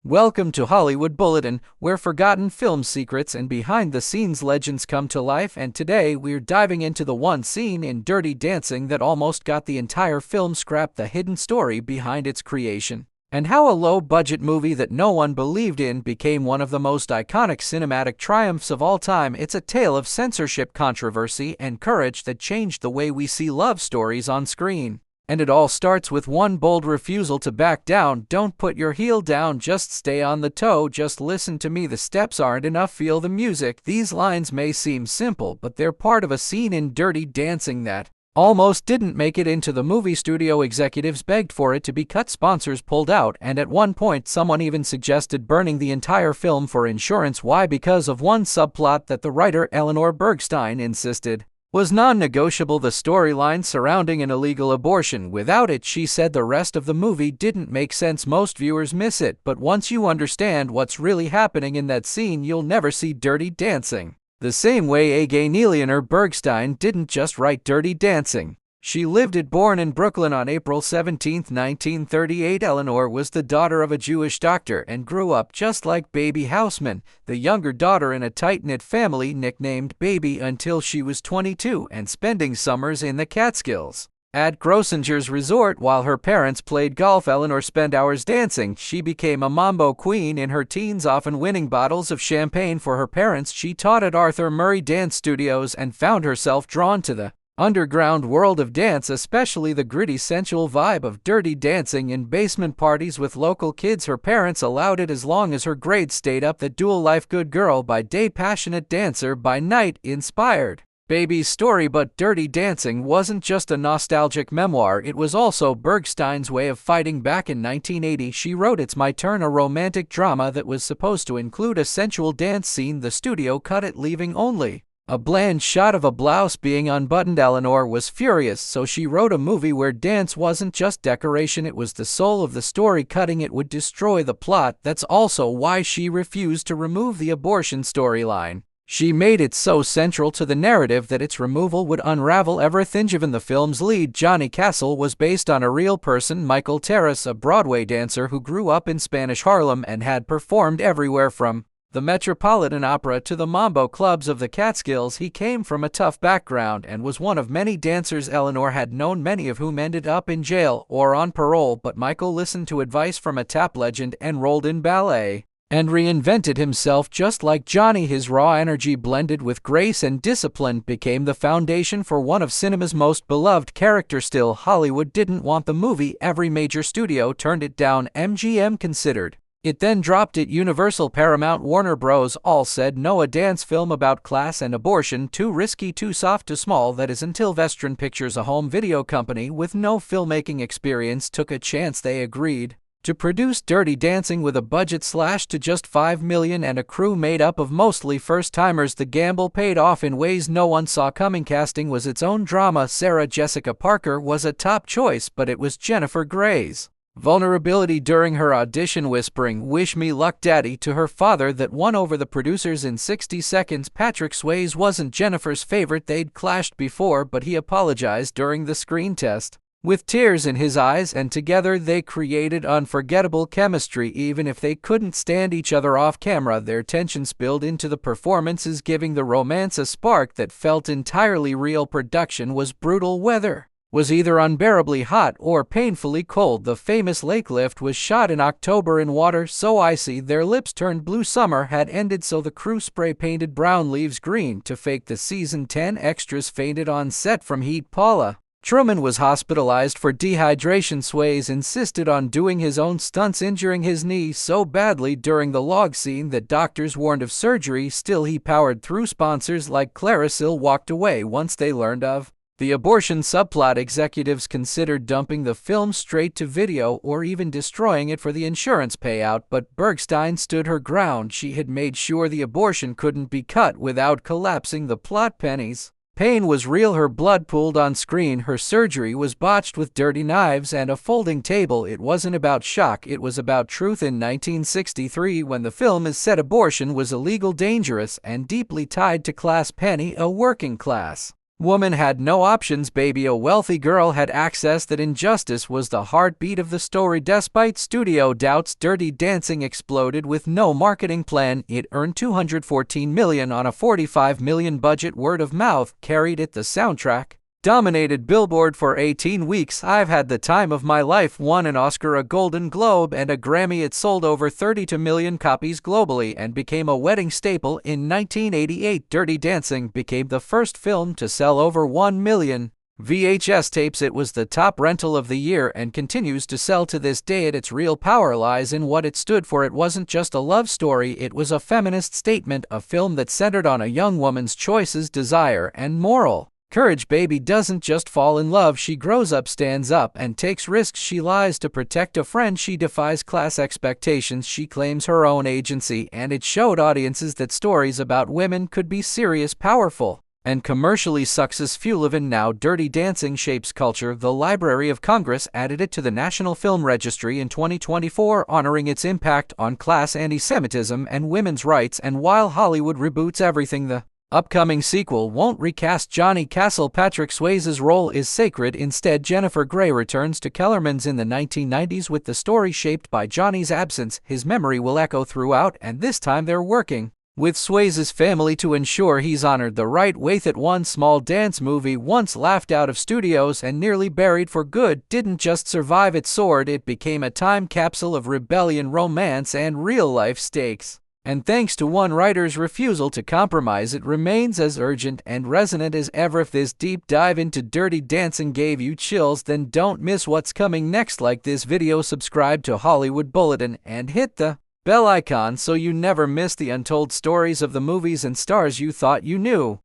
Welcome to Hollywood Bulletin, where forgotten film secrets and behind-the-scenes legends come to life, and today we're diving into the one scene in Dirty Dancing that almost got the entire film scrapped, the hidden story behind its creation, and how a low-budget movie that no one believed in became one of the most iconic cinematic triumphs of all time. It's a tale of censorship, controversy, and courage that changed the way we see love stories on screen. And it all starts with one bold refusal to back down. Don't put your heel down, just stay on the toe, just listen to me, the steps aren't enough, feel the music. These lines may seem simple, but they're part of a scene in Dirty Dancing that almost didn't make it into the movie. Studio executives begged for it to be cut, sponsors pulled out, and at one point someone even suggested burning the entire film for insurance. Why? Because of one subplot that the writer Eleanor Bergstein insisted was non-negotiable: the storyline surrounding an illegal abortion. Without it, she said, the rest of the movie didn't make sense. Most viewers miss it, but once you understand what's really happening in that scene, you'll never see Dirty Dancing the same way again. Eleanor Bergstein didn't just write Dirty Dancing. She lived it. Born in Brooklyn on April 17, 1938, Eleanor was the daughter of a Jewish doctor and grew up just like Baby Houseman, the younger daughter in a tight-knit family nicknamed Baby, until she was 22 and spending summers in the Catskills at Grossinger's Resort. While her parents played golf, Eleanor spent hours dancing. She became a mambo queen in her teens, often winning bottles of champagne for her parents. She taught at Arthur Murray Dance Studios and found herself drawn to the underground world of dance, especially the gritty, sensual vibe of Dirty Dancing. In basement parties with local kids, her parents allowed it as long as her grades stayed up. The dual life: good girl by day, passionate dancer by night, inspired Baby's story. But Dirty Dancing wasn't just a nostalgic memoir, it was also Bergstein's way of fighting back. In 1980, she wrote It's My Turn, a romantic drama that was supposed to include a sensual dance scene. The studio cut it, leaving only a bland shot of a blouse being unbuttoned. Eleanor was furious, so she wrote a movie where dance wasn't just decoration, it was the soul of the story. Cutting it would destroy the plot. That's also why she refused to remove the abortion storyline. She made it so central to the narrative that its removal would unravel everything. Even the film's lead, Johnny Castle, was based on a real person, Michael Terrace, a Broadway dancer who grew up in Spanish Harlem and had performed everywhere from the Metropolitan Opera to the mambo clubs of the Catskills. He came from a tough background and was one of many dancers Eleanor had known, many of whom ended up in jail or on parole. But Michael listened to advice from a tap legend, enrolled in ballet, and reinvented himself just like Johnny. His raw energy, blended with grace and discipline, became the foundation for one of cinema's most beloved characters. Still, Hollywood didn't want the movie. Every major studio turned it down. MGM considered it, then dropped it. Universal, Paramount, Warner Bros. all said no. A dance film about class and abortion, too risky, too soft, too small. That is until Vestron Pictures, a home video company with no filmmaking experience, took a chance. They agreed to produce Dirty Dancing with a budget slashed to just $5 million and a crew made up of mostly first-timers. The gamble paid off in ways no one saw coming. Casting was its own drama. Sarah Jessica Parker was a top choice, but it was Jennifer Grey's vulnerability during her audition, whispering "Wish me luck, Daddy" to her father, that won over the producers in 60 seconds. Patrick Swayze wasn't Jennifer's favorite. They'd clashed before, but he apologized during the screen test with tears in his eyes, and together they created unforgettable chemistry. Even if they couldn't stand each other off camera, their tension spilled into the performances, giving the romance a spark that felt entirely real. Production was brutal. Weather was either unbearably hot or painfully cold. The famous lake lift was shot in October in water so icy their lips turned blue. Summer had ended, so the crew spray-painted brown leaves green to fake the season. 10 extras fainted on set from heat. Paula Truman was hospitalized for dehydration. Swayze insisted on doing his own stunts, injuring his knee so badly during the log scene that doctors warned of surgery. Still, he powered through. Sponsors like Clarisil walked away once they learned of the abortion subplot. Executives considered dumping the film straight to video or even destroying it for the insurance payout, but Bergstein stood her ground. She had made sure the abortion couldn't be cut without collapsing the plot. Penny's pain was real. Her blood pooled on screen. Her surgery was botched with dirty knives and a folding table. It wasn't about shock, it was about truth. In 1963, when the film is set, abortion was illegal, dangerous, and deeply tied to class. Penny, a working class Woman had no options, baby. A wealthy girl had access. That injustice was the heartbeat of the story. Despite studio doubts, Dirty Dancing exploded with no marketing plan. It earned $214 million on a $45 million budget. Word of mouth carried it. The soundtrack dominated Billboard for 18 weeks. I've had the time of my life. Won an Oscar, a Golden Globe, and a Grammy. It sold over 32 million copies globally and became a wedding staple. In 1988, Dirty Dancing became the first film to sell over 1 million VHS tapes. It was the top rental of the year and continues to sell to this day. Its real power lies in what it stood for. It wasn't just a love story, it was a feminist statement, a film that centered on a young woman's choices, desire, and moral courage. Baby doesn't just fall in love, she grows up, stands up, and takes risks. She lies to protect a friend, she defies class expectations, she claims her own agency, and it showed audiences that stories about women could be serious, powerful, and commercially successful. Even now, Dirty Dancing shapes culture. The Library of Congress added it to the National Film Registry in 2024, honoring its impact on class, anti-Semitism, and women's rights. And while Hollywood reboots everything, the upcoming sequel won't recast Johnny Castle. Patrick Swayze's role is sacred. Instead, Jennifer Grey returns to Kellerman's in the 1990s with the story shaped by Johnny's absence. His memory will echo throughout, and this time they're working with Swayze's family to ensure he's honored the right way. That one small dance movie, once laughed out of studios and nearly buried for good, didn't just survive, it soared. It became a time capsule of rebellion, romance, and real-life stakes. And thanks to one writer's refusal to compromise, it remains as urgent and resonant as ever. If this deep dive into Dirty Dancing gave you chills, then don't miss what's coming next. Like this video, subscribe to Hollywood Bulletin, and hit the bell icon so you never miss the untold stories of the movies and stars you thought you knew.